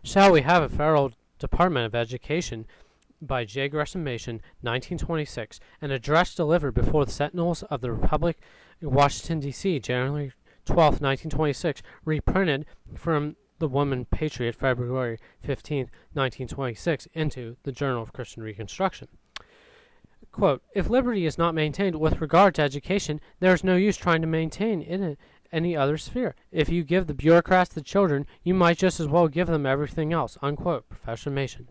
Shall We Have a Federal Department of Education by J. Gresham, Machen, 1926, an address delivered before the Sentinels of the Republic, Washington, D.C., January 12, 1926, reprinted from the Woman Patriot, February 15, 1926, into the Journal of Christian Reconstruction. Quote, if liberty is not maintained with regard to education, there is no use trying to maintain in any other sphere. If you give the bureaucrats the children, you might just as well give them everything else, unquote. Professor Machen.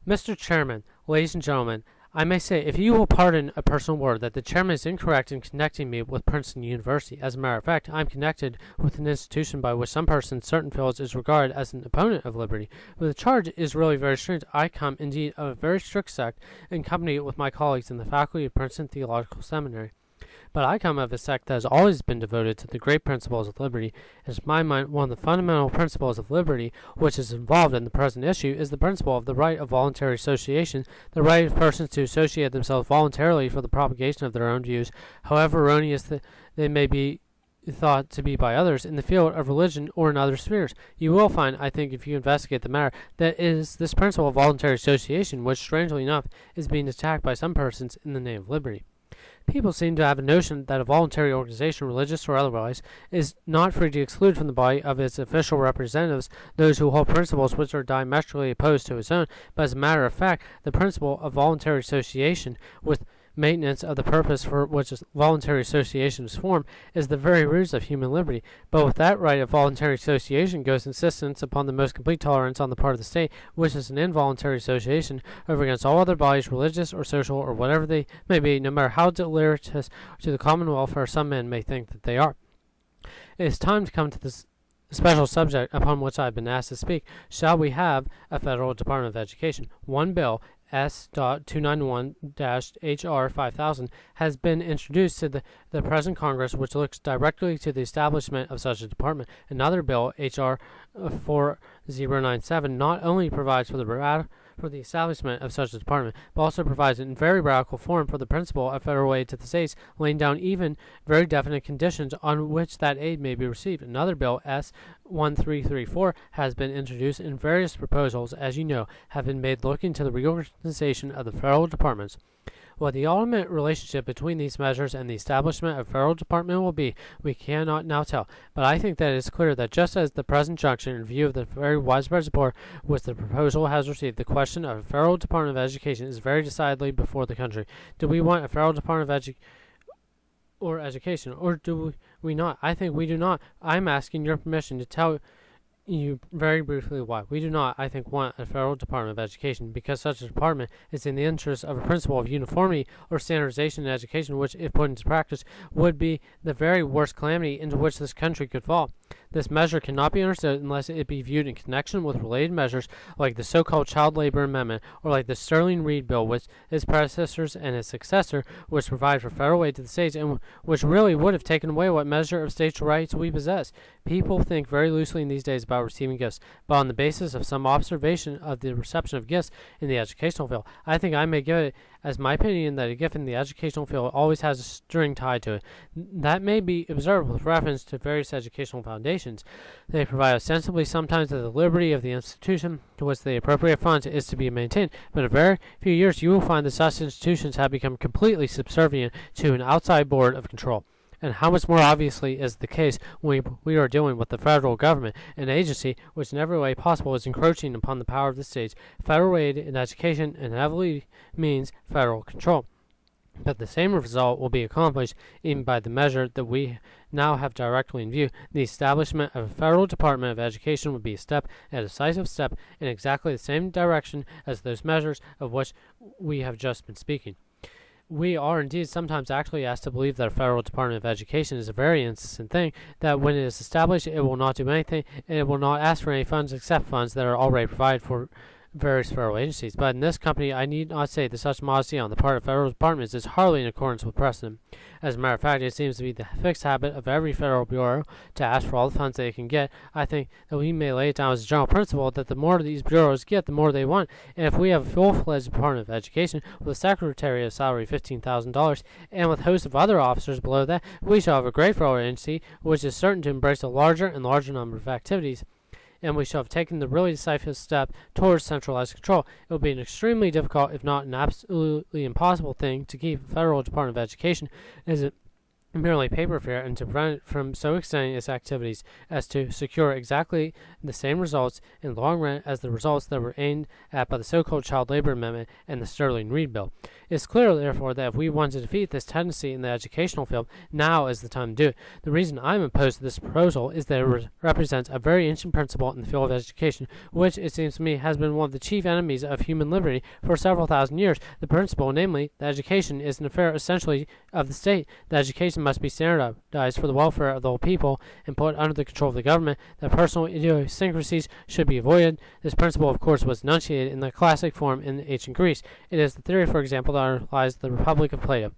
Mr. Chairman, ladies and gentlemen, I may say, if you will pardon a personal word, that the chairman is incorrect in connecting me with Princeton University. As a matter of fact, I am connected with an institution by which some person in certain fields is regarded as an opponent of liberty. But the charge is really very strange. I come, indeed, of a very strict sect, in company with my colleagues in the faculty of Princeton Theological Seminary. But I come of a sect that has always been devoted to the great principles of liberty, and to my mind one of the fundamental principles of liberty which is involved in the present issue is the principle of the right of voluntary association, the right of persons to associate themselves voluntarily for the propagation of their own views, however erroneous they may be thought to be by others, in the field of religion or in other spheres. You will find, I think, if you investigate the matter, that it is this principle of voluntary association which, strangely enough, is being attacked by some persons in the name of liberty. People seem to have a notion that a voluntary organization, religious or otherwise, is not free to exclude from the body of its official representatives those who hold principles which are diametrically opposed to its own, but as a matter of fact, the principle of voluntary association, with maintenance of the purpose for which voluntary association is formed, is the very roots of human liberty. But with that right of voluntary association goes insistence upon the most complete tolerance on the part of the state, which is an involuntary association over against all other bodies, religious or social or whatever they may be, no matter how deleterious to the common welfare some men may think that they are. It is time to come to this special subject upon which I have been asked to speak. Shall we have a federal Department of Education? One bill, S.291-HR 5000, has been introduced to the present Congress, which looks directly to the establishment of such a department. Another bill, H.R. 4097, not only provides for the establishment of such a department, but also provides in very radical form for the principle of federal aid to the states, laying down even very definite conditions on which that aid may be received. Another bill, S. 1334, has been introduced, and various proposals, as you know, have been made looking to the reorganization of the federal departments. What the ultimate relationship between these measures and the establishment of a federal department will be, we cannot now tell, but I think that it is clear that just as the present junction, in view of the very widespread support which the proposal has received, the question of a federal Department of Education is very decidedly before the country. Do we want a federal Department of Education, or do we not? I think we do not. I'm asking your permission to tell you very briefly why. We do not, I think, want a federal Department of Education, because such a department is in the interest of a principle of uniformity or standardization in education, which, if put into practice, would be the very worst calamity into which this country could fall. This measure cannot be understood unless it be viewed in connection with related measures like the so-called Child Labor Amendment, or like the Sterling Reed Bill, which his predecessors and his successor, which provide for federal aid to the states, and which really would have taken away what measure of states' rights we possess. People think very loosely in these days about receiving gifts, but on the basis of some observation of the reception of gifts in the educational field, I think I may give it as my opinion that a gift in the educational field always has a string tied to it. That may be observed with reference to various educational foundations. They provide ostensibly sometimes that the liberty of the institution to which they appropriate funds is to be maintained, but in a very few years you will find that such institutions have become completely subservient to an outside board of control. And how much more obviously is the case when we are dealing with the federal government, an agency which in every way possible is encroaching upon the power of the states. Federal aid in education inevitably means federal control. But the same result will be accomplished even by the measure that we now have directly in view. The establishment of a federal Department of Education would be a decisive step in exactly the same direction as those measures of which we have just been speaking. We are indeed sometimes actually asked to believe that a federal Department of Education is a very insistent thing, that when it is established it will not do anything, and it will not ask for any funds except funds that are already provided for various federal agencies. But in this company, I need not say that such modesty on the part of federal departments is hardly in accordance with precedent. As a matter of fact, it seems to be the fixed habit of every federal bureau to ask for all the funds they can get. I think that we may lay it down as a general principle that the more these bureaus get, the more they want. And if we have a full-fledged Department of Education with a secretary of salary of $15,000 and with hosts of other officers below that, we shall have a great federal agency which is certain to embrace a larger and larger number of activities. and we shall have taken the really decisive step towards centralized control. It will be an extremely difficult, if not an absolutely impossible thing to keep the Federal Department of Education as a merely paper fair and to prevent it from so extending its activities as to secure exactly the same results in the long run as the results that were aimed at by the so-called Child Labor Amendment and the Sterling Reed Bill. It is clear, therefore, that if we want to defeat this tendency in the educational field, now is the time to do it. The reason I am opposed to this proposal is that it represents a very ancient principle in the field of education, which, it seems to me, has been one of the chief enemies of human liberty for several thousand years. The principle, namely, that education is an affair essentially of the state, that education must be standardized for the welfare of the whole people and put under the control of the government, that personal idiosyncrasies should be avoided. This principle, of course, was enunciated in the classic form in ancient Greece. It is the theory, for example, that underlies the Republic of Plato.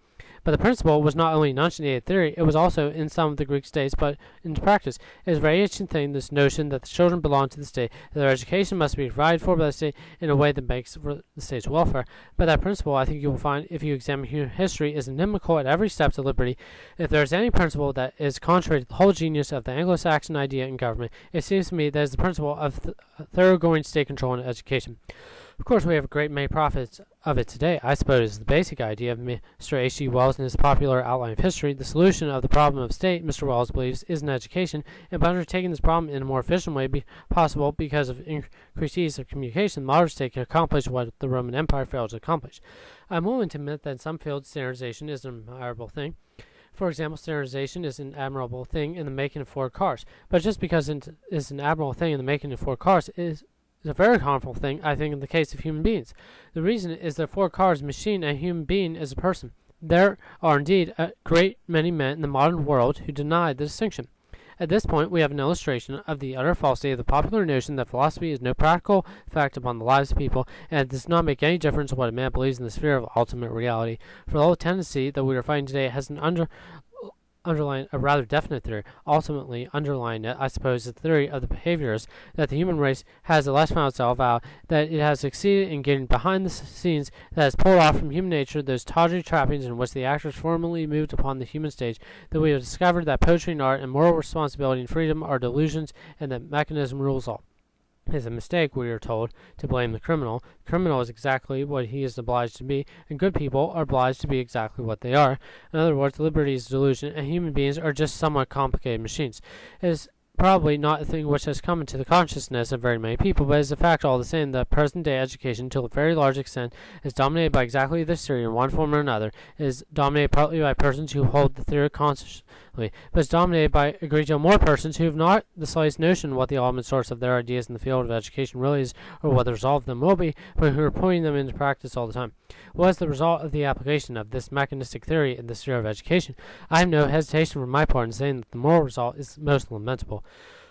But the principle was not only enunciated theory, it was also in some of the Greek states, but in practice. It is a very ancient thing, this notion that the children belong to the state, that their education must be provided for by the state in a way that makes for the state's welfare. But that principle, I think you will find, if you examine human history, is inimical at every step to liberty. If there is any principle that is contrary to the whole genius of the Anglo-Saxon idea in government, it seems to me that is the principle of thoroughgoing state control in education. Of course, we have a great many prophets of it today. I suppose the basic idea of Mr. H.G. Wells in his popular outline of history, the solution of the problem of state, Mr. Wells believes, is in education, and by undertaking this problem in a more efficient way possible because of increased ease of communication, the modern state can accomplish what the Roman Empire failed to accomplish. I am willing to admit that in some fields standardization is an admirable thing. For example, standardization is an admirable thing in the making of Ford cars, but just because it is an admirable thing in the making of Ford cars is a very harmful thing, I think, in the case of human beings. The reason is that Ford car is a machine and a human being is a person. There are indeed a great many men in the modern world who deny the distinction. At this point, we have an illustration of the utter falsity of the popular notion that philosophy is no practical effect upon the lives of people, and it does not make any difference what a man believes in the sphere of ultimate reality. For the whole tendency that we are fighting today has an underlying a rather definite theory. Ultimately, underlying it, I suppose, is the theory of the behaviorists that the human race has at last found itself out, that it has succeeded in getting behind the scenes, that has pulled off from human nature those tawdry trappings in which the actors formerly moved upon the human stage, that we have discovered that poetry and art and moral responsibility and freedom are delusions, and that mechanism rules all. It is a mistake, we are told, to blame the criminal. The criminal is exactly what he is obliged to be, and good people are obliged to be exactly what they are. In other words, liberty is a delusion, and human beings are just somewhat complicated machines. It is probably not a thing which has come into the consciousness of very many people, but it is a fact all the same that present-day education, to a very large extent, is dominated by exactly this theory in one form or another. It is dominated partly by persons who hold the theory consciously, but is dominated by a great deal more persons who have not the slightest notion what the ultimate source of their ideas in the field of education really is, or what the result of them will be, but who are putting them into practice all the time. What is the result of the application of this mechanistic theory in the sphere of education? I have no hesitation from my part in saying that the moral result is most lamentable.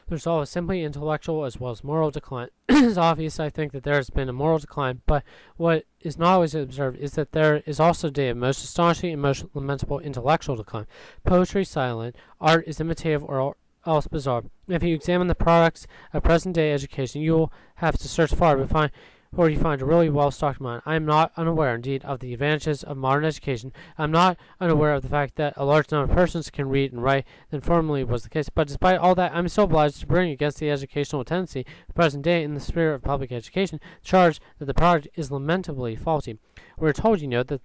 The result is simply intellectual as well as moral decline. It is obvious, I think, that there has been a moral decline, but what is not always observed is that there is also today a most astonishing and most lamentable intellectual decline. Poetry silent, art is imitative or else bizarre. If you examine the products of present-day education, you will have to search far to find where you find a really well-stocked mind. I am not unaware, indeed, of the advantages of modern education. I am not unaware of the fact that a large number of persons can read and write than formerly was the case. But despite all that, I am still obliged to bring against the educational tendency of the present day in the sphere of public education the charge that the product is lamentably faulty. We are told, that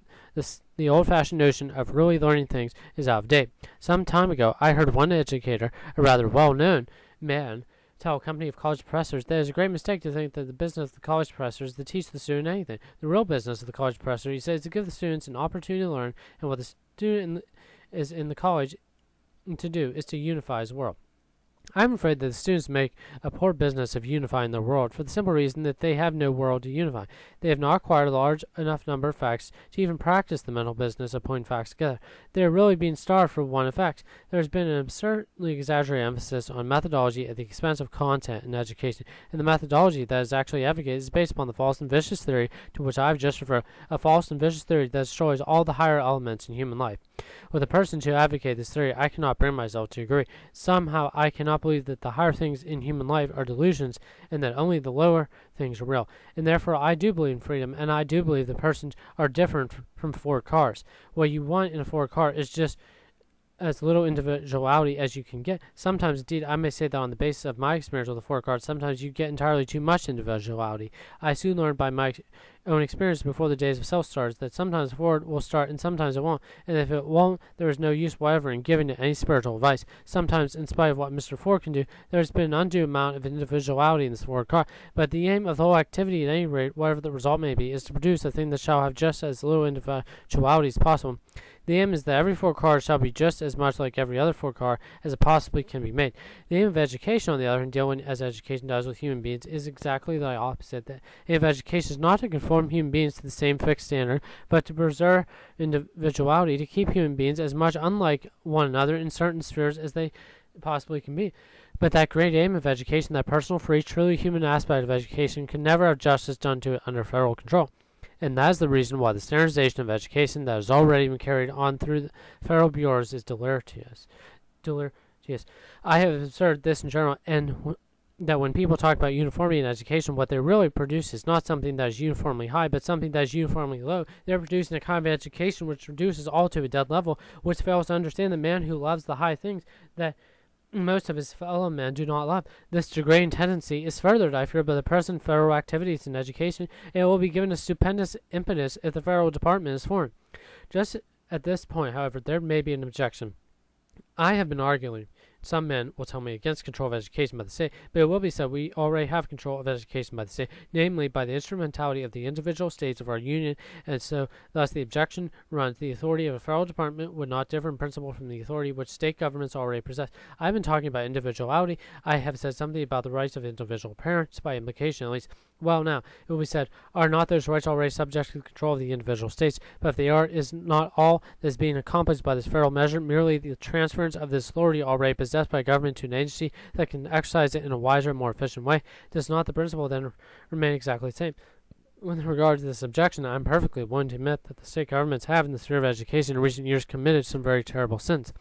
the old-fashioned notion of really learning things is out of date. Some time ago, I heard one educator, a rather well-known man, tell a company of college professors that it is a great mistake to think that the business of the college professor is to teach the student anything. The real business of the college professor, he says, is to give the students an opportunity to learn, and what the student is in the college to do is to unify his world. I am afraid that the students make a poor business of unifying their world for the simple reason that they have no world to unify. They have not acquired a large enough number of facts to even practice the mental business of putting facts together. They are really being starved for want of facts. There has been an absurdly exaggerated emphasis on methodology at the expense of content in education, and the methodology that is actually advocated is based upon the false and vicious theory to which I have just referred, a false and vicious theory that destroys all the higher elements in human life. With the persons who advocate this theory, I cannot bring myself to agree. Somehow I cannot believe that the higher things in human life are delusions, and that only the lower things are real. And therefore I do believe in freedom, and I do believe that persons are different from Ford cars. What you want in a Ford car is just as little individuality as you can get. Sometimes, indeed, I may say that on the basis of my experience with the four cards, sometimes you get entirely too much individuality. I soon learned by my own experience before the days of self starts that sometimes the four will start and sometimes it won't. And if it won't, there is no use whatever in giving it any spiritual advice. Sometimes, in spite of what Mr. Four can do, there has been an undue amount of individuality in this four card. But the aim of the whole activity, at any rate, whatever the result may be, is to produce a thing that shall have just as little individuality as possible. The aim is that every four card shall be just as much like every other four card as it possibly can be made. The aim of education, on the other hand, dealing as education does with human beings, is exactly the opposite. The aim of education is not to conform human beings to the same fixed standard, but to preserve individuality, to keep human beings as much unlike one another in certain spheres as they possibly can be. But that great aim of education, that personal, free, truly human aspect of education, can never have justice done to it under federal control. And that is the reason why the standardization of education that has already been carried on through the federal bureaus is deleterious. I have observed this in general, and that when people talk about uniformity in education, what they really produce is not something that is uniformly high, but something that is uniformly low. They're producing a kind of education which reduces all to a dead level, which fails to understand the man who loves the high things that most of his fellow men do not love. This degrading tendency is furthered, I fear, by the present federal activities in education, and it will be given a stupendous impetus if the federal department is formed. Just at this point, however, there may be an objection. I have been arguing, some men will tell me, against control of education by the state, but it will be said we already have control of education by the state, namely by the instrumentality of the individual states of our union, and so thus the objection runs, the authority of a federal department would not differ in principle from the authority which state governments already possess. I have been talking about individuality. I have said something about the rights of individual parents, by implication at least. Well, now, it will be said, are not those rights already subject to the control of the individual states? But if they are, is not all that is being accomplished by this federal measure merely the transference of this authority already possessed by government to an agency that can exercise it in a wiser, more efficient way? Does not the principle then remain exactly the same? With regard to this objection, I am perfectly willing to admit that the state governments have, in the sphere of education in recent years, committed some very terrible sins.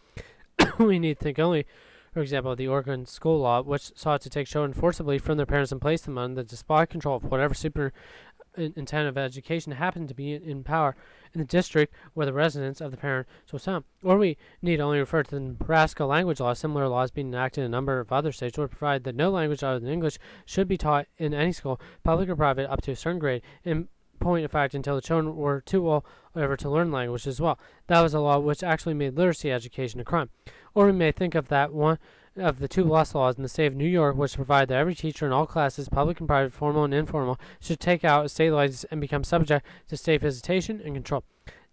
We need think only, for example, the Oregon school law, which sought to take children forcibly from their parents and place them under the despotic control of whatever superintendent of education happened to be in power in the district where the residence of the parent was found. Or we need only refer to the Nebraska language law. Similar laws being enacted in a number of other states would provide that no language other than English should be taught in any school, public or private, up to a certain grade. In point of fact, until the children were too old ever to learn language as well. That was a law which actually made literacy education a crime. Or we may think of that one of the two lost laws in the state of New York, which provide that every teacher in all classes, public and private, formal and informal, should take out a state license and become subject to state visitation and control.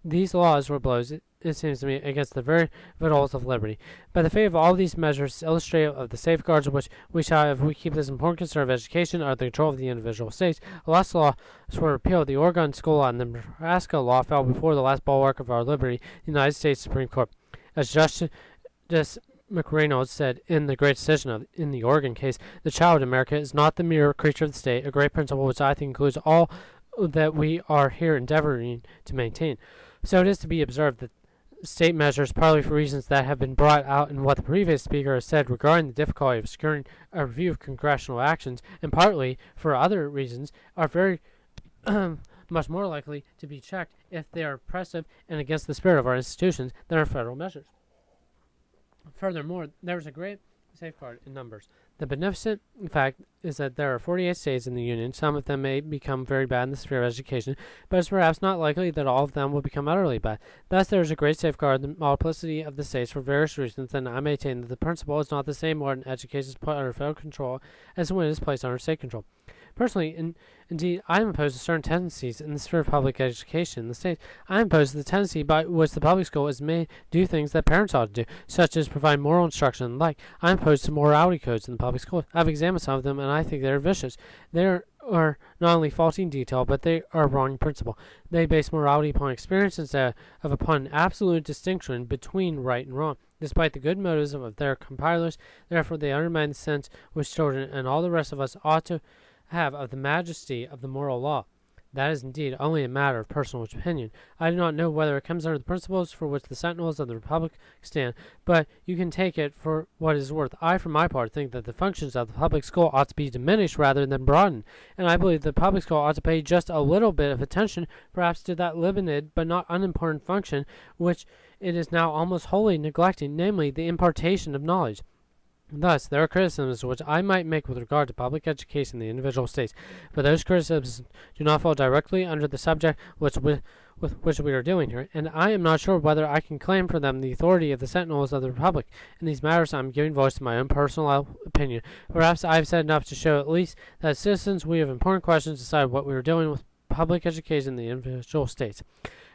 These laws were blows, it seems to me, against the very vitals of liberty. But the fate of all these measures is illustrative of the safeguards which we shall, if we keep this important concern of education, are the control of the individual states. The last laws were repealed. The Oregon school law and the Nebraska law fell before the last bulwark of our liberty, the United States Supreme Court. As Justice McReynolds said in the great decision in the Oregon case, the child in America is not the mere creature of the state, a great principle which I think includes all that we are here endeavoring to maintain. So it is to be observed that state measures, partly for reasons that have been brought out in what the previous speaker has said regarding the difficulty of securing a review of congressional actions, and partly for other reasons, are very much more likely to be checked if they are oppressive and against the spirit of our institutions than our federal measures. Furthermore, there is a great safeguard in numbers. The beneficent fact is that there are 48 states in the Union. Some of them may become very bad in the sphere of education, but it's perhaps not likely that all of them will become utterly bad. Thus, there is a great safeguard in the multiplicity of the states for various reasons, and I maintain that the principle is not the same when education is put under federal control as when it is placed under state control. Personally, indeed, I am opposed to certain tendencies in the sphere of public education in the state. I am opposed to the tendency by which the public school is made do things that parents ought to do, such as provide moral instruction and the like. I am opposed to morality codes in the public schools. I have examined some of them, and I think they are vicious. They are not only faulty in detail, but they are wrong in principle. They base morality upon experience instead of upon an absolute distinction between right and wrong. Despite the good motives of their compilers, therefore they undermine the sense which children and all the rest of us ought to have of the majesty of the moral law. That is indeed only a matter of personal opinion. I do not know whether it comes under the principles for which the Sentinels of the Republic stand, but you can take it for what it is worth. I, for my part, think that the functions of the public school ought to be diminished rather than broadened, and I believe the public school ought to pay just a little bit of attention, perhaps to that limited but not unimportant function which it is now almost wholly neglecting, namely the impartation of knowledge. Thus, there are criticisms which I might make with regard to public education in the individual states, but those criticisms do not fall directly under the subject with which we are dealing here, and I am not sure whether I can claim for them the authority of the Sentinels of the Republic. In these matters, I am giving voice to my own personal opinion. Perhaps I have said enough to show at least that as citizens we have important questions to decide what we are doing with public education in the individual states.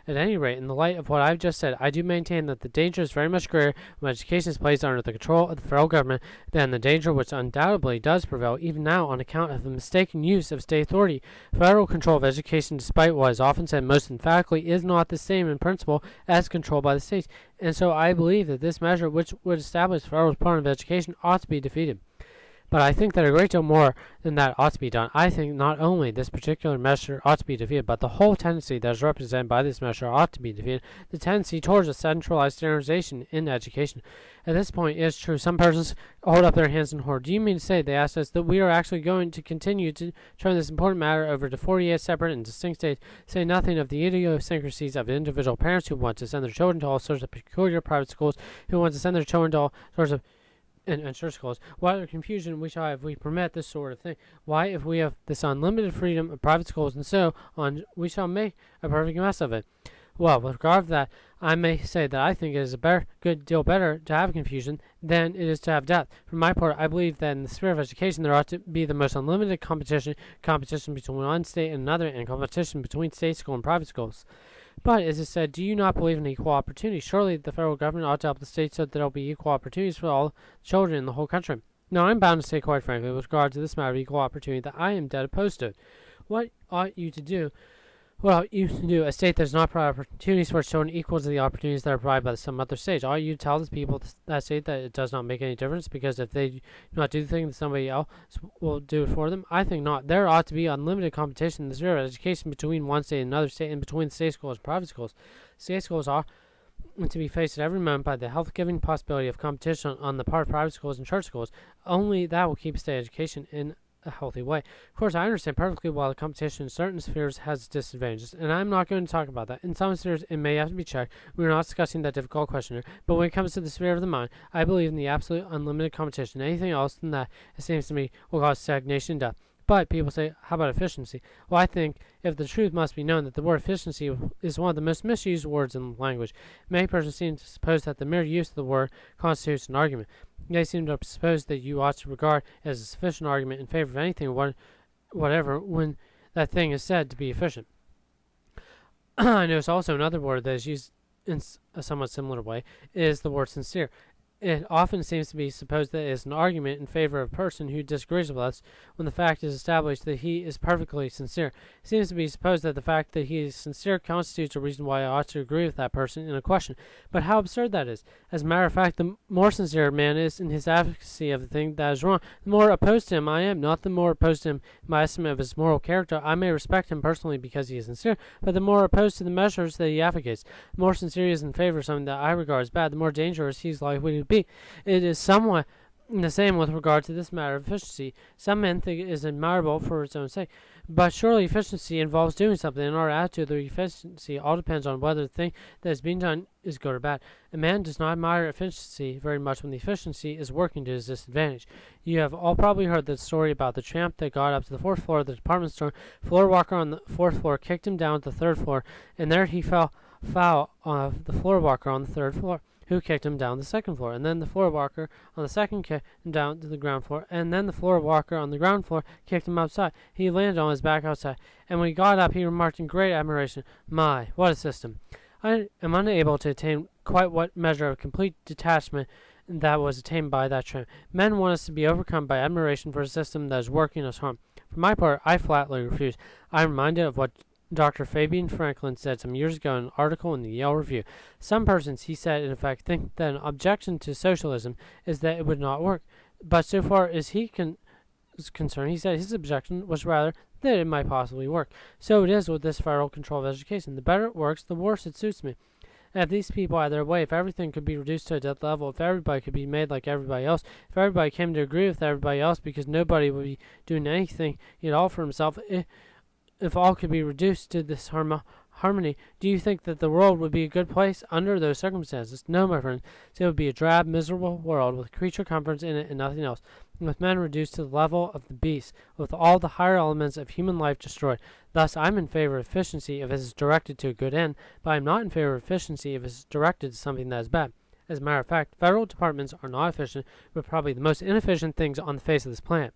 At any rate, in the light of what I have just said, I do maintain that the danger is very much greater when education is placed under the control of the federal government than the danger which undoubtedly does prevail even now on account of the mistaken use of state authority. Federal control of education, despite what is often said most emphatically, is not the same in principle as control by the states, and so I believe that this measure, which would establish federal department of education, ought to be defeated. But I think that a great deal more than that ought to be done. I think not only this particular measure ought to be defeated, but the whole tendency that is represented by this measure ought to be defeated, the tendency towards a centralized standardization in education. At this point, it is true, some persons hold up their hands in horror. Do you mean to say, they ask us, that we are actually going to continue to turn this important matter over to 48 separate and distinct states, say nothing of the idiosyncrasies of individual parents who want to send their children to all sorts of peculiar private schools, who want to send their children to all sorts of and church schools? What other confusion we shall have if we permit this sort of thing? Why, if we have this unlimited freedom of private schools and so on, we shall make a perfect mess of it. Well, with regard to that, I may say that I think it is a good deal better to have confusion than it is to have depth. For my part, I believe that in the sphere of education there ought to be the most unlimited competition between one state and another, and competition between state school and private schools. But, as I said, do you not believe in equal opportunity? Surely the federal government ought to help the states so that there will be equal opportunities for all children in the whole country. Now, I'm bound to say, quite frankly, with regard to this matter of equal opportunity, that I am dead opposed to it. What ought you to do? A state that does not provide opportunities for its children equal to the opportunities that are provided by some other states. Ought you to tell the people of that state that it does not make any difference, because if they do not do the thing, that somebody else will do it for them? I think not. There ought to be unlimited competition in the sphere of education between one state and another state, and between state schools and private schools. State schools are to be faced at every moment by the health-giving possibility of competition on the part of private schools and church schools. Only that will keep state education in a healthy way. Of course, I understand perfectly well the competition in certain spheres has disadvantages, and I'm not going to talk about that. In some spheres, it may have to be checked. We are not discussing that difficult question here, but when it comes to the sphere of the mind, I believe in the absolute unlimited competition. Anything else than that, it seems to me, will cause stagnation and death. But people say, how about efficiency? Well, I think if the truth must be known that the word efficiency is one of the most misused words in language, many persons seem to suppose that the mere use of the word constitutes an argument. They seem to suppose that you ought to regard it as a sufficient argument in favor of anything whatever when that thing is said to be efficient. I notice also another word that is used in a somewhat similar way is the word sincere. It often seems to be supposed that it is an argument in favor of a person who disagrees with us when the fact is established that he is perfectly sincere. It seems to be supposed that the fact that he is sincere constitutes a reason why I ought to agree with that person in a question. But how absurd that is. As a matter of fact, the more sincere a man is in his advocacy of the thing that is wrong, the more opposed to him I am. Not the more opposed to him in my estimate of his moral character. I may respect him personally because he is sincere, but the more opposed to the measures that he advocates. The more sincere he is in favor of something that I regard as bad, the more dangerous he is likely to be. It is somewhat the same with regard to this matter of efficiency. Some men think it is admirable for its own sake, but surely efficiency involves doing something. In our attitude, the efficiency all depends on whether the thing that is being done is good or bad. A man does not admire efficiency very much when the efficiency is working to his disadvantage. You have all probably heard the story about the tramp that got up to the 4th floor of the department store. Floor walker on the 4th floor kicked him down to the 3rd floor, and there he fell foul of the floor walker on the 3rd floor, who kicked him down the 2nd floor, and then the floor walker on the 2nd kicked him down to the ground floor, and then the floor walker on the ground floor kicked him outside. He landed on his back outside, and when he got up, he remarked in great admiration, "My, what a system!" I am unable to attain quite what measure of complete detachment that was attained by that tramp. Men want us to be overcome by admiration for a system that is working us harm. For my part, I flatly refuse. I am reminded of what Dr. Fabian Franklin said some years ago in an article in the Yale Review. Some persons, he said, in effect, think that an objection to socialism is that it would not work. But so far as he can concerned, he said his objection was rather that it might possibly work. So it is with this federal control of education. The better it works, the worse it suits me. And if these people had their way, if everything could be reduced to a dead level, if everybody could be made like everybody else, if everybody came to agree with everybody else because nobody would be doing anything at all for himself, if all could be reduced to this harmony, do you think that the world would be a good place under those circumstances? No, my friend. So it would be a drab, miserable world with creature comforts in it and nothing else, with men reduced to the level of the beasts, with all the higher elements of human life destroyed. Thus, I'm in favor of efficiency if it is directed to a good end, but I'm not in favor of efficiency if it is directed to something that is bad. As a matter of fact, federal departments are not efficient, but probably the most inefficient things on the face of this planet.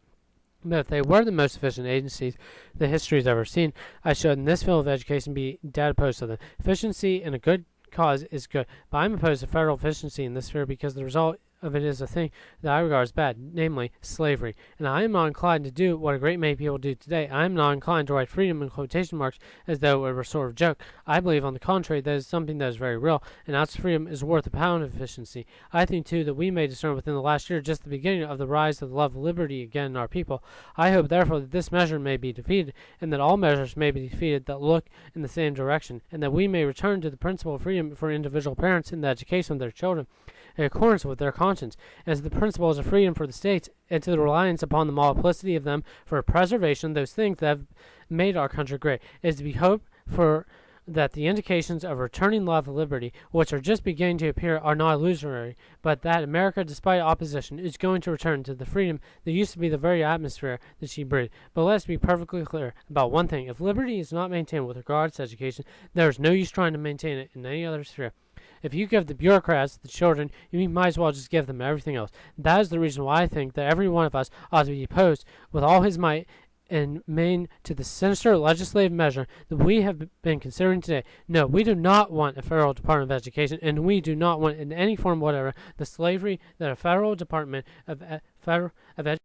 But if they were the most efficient agencies the history has ever seen, I should, in this field of education, be dead opposed to them. Efficiency in a good cause is good, but I'm opposed to federal efficiency in this sphere because the result of it is a thing that I regard as bad, namely slavery. And I am not inclined to do what a great many people do today. I am not inclined to write freedom in quotation marks as though it were a sort of joke. I believe, on the contrary, that it is something that is very real, and ounce of freedom is worth a pound of efficiency. I think, too, that we may discern within the last year just the beginning of the rise of the love of liberty again in our people. I hope, therefore, that this measure may be defeated, and that all measures may be defeated that look in the same direction, and that we may return to the principle of freedom for individual parents in the education of their children, in accordance with their conscience, as the principles of freedom for the states, and to the reliance upon the multiplicity of them for preservation of those things that have made our country great. It is to be hoped for that the indications of returning love of liberty, which are just beginning to appear, are not illusory, but that America, despite opposition, is going to return to the freedom that used to be the very atmosphere that she breathed. But let's be perfectly clear about one thing. If liberty is not maintained with regards to education, there is no use trying to maintain it in any other sphere. If you give the bureaucrats the children, you might as well just give them everything else. That is the reason why I think that every one of us ought to be opposed with all his might and main to the sinister legislative measure that we have been considering today. No, we do not want a federal Department of Education, and we do not want in any form whatever the slavery that a federal Department of Education